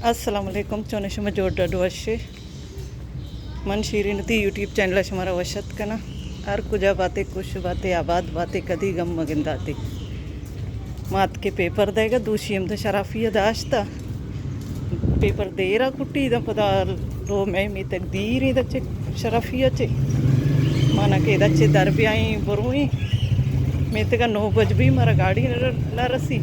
अस्सलामुअलैकुम चोनशमा जोड़ वर्षे मन शीरी नती यूट्यूब चैनल हमारा वशत कना हर कुछ बातें आबाद बातें कदी गम मगिंदाते मात के पेपर देगा दूषियम द शराफिया दाश्ता पेपर देरा कुट्टी द पदा लो मैं तकदीर दच्चे शराफिया चे माना के दच्चे दरब्याई बरुई मैं तक 9 बज भी मारा गाड़ी ला रसी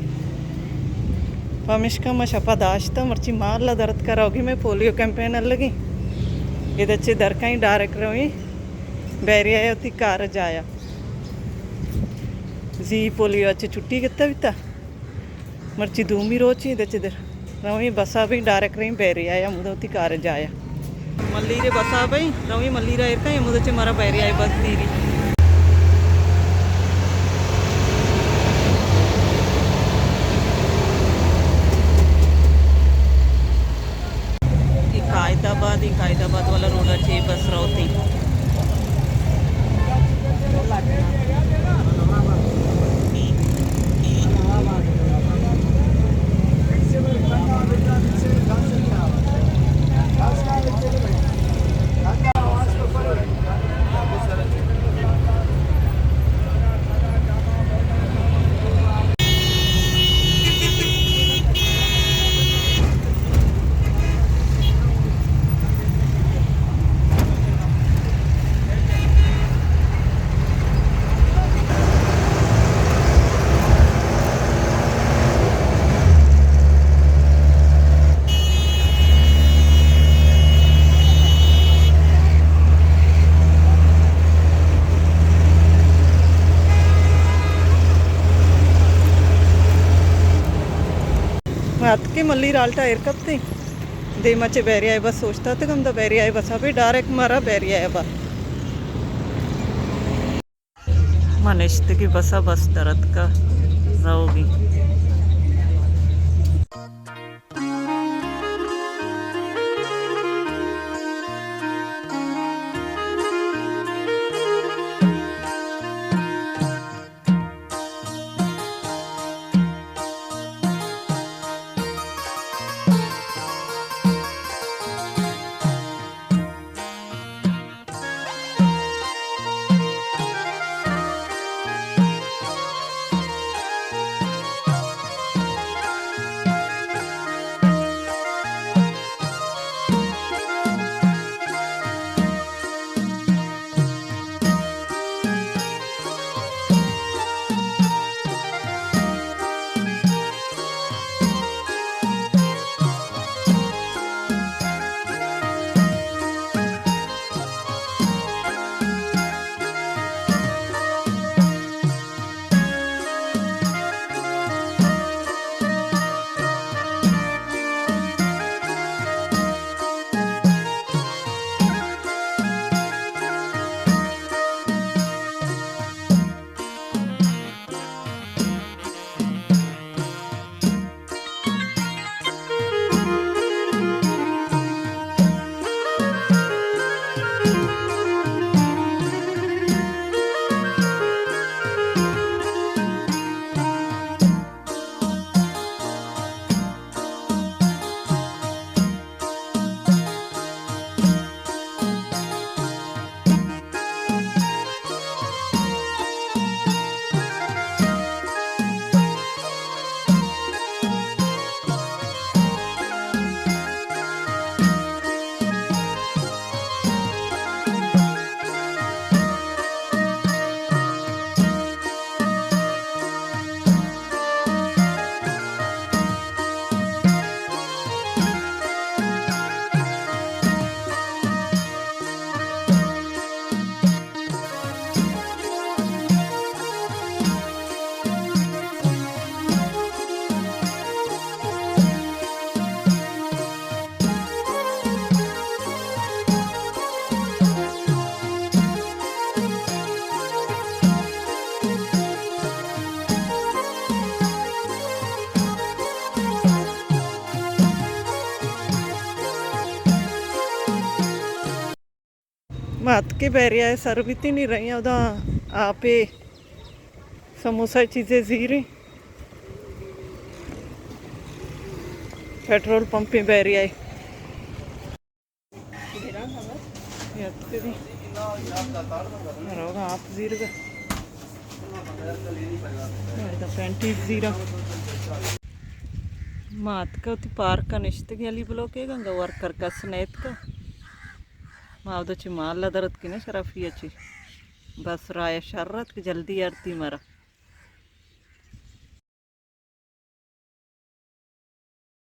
पमिश्का मैं शपा दाश्ता मर्ची मार ला दर्द कराओगी मैं पोलियो कैंपेन लगी इधर दर का ही डायरेक्ट रही बैरिया होती कार जाया जी पोलियो अच्छे छुट्टी कितना बिता मर्ची दूमी रोची इधर रवी बसा भी डायरेक्ट रही बैरिया या मुझे होती कार जाया मल्ली रे बसा भाई रवी मल्ली रा का या मुझे मारा बैरिया बस दीरी कायदाबाद वाला रोडाची बस रावती ಅದಕ್ಕೆ ಮಲ್ಲಿ ರಾಲ್ಟಾ ಇರ್ಕತ್ತಿ ದೇಮಚ್ಚೆ ಬೇರೆ ಆಯ ಬಸ್ सोचता थे कम तो ಬೇರೆ आए बस अभी डायरेक्ट मारा ಬೇರೆ आया बस मनिश्त की बसा बस दर्द का रहोगी मात के बैरिया है सर भी नहीं रही उदा आप समोसा चीज़ें जी रही पेट्रोल पंप पे बैरिया है आप जीरगा 35 मात का पार्क का निश्चित गली ब्लॉक है गंगा वर्कर का स्नेत का मावदची माल दरद की ना शराफी अच्छी बस राय शर्रत की जल्दी आरती मरा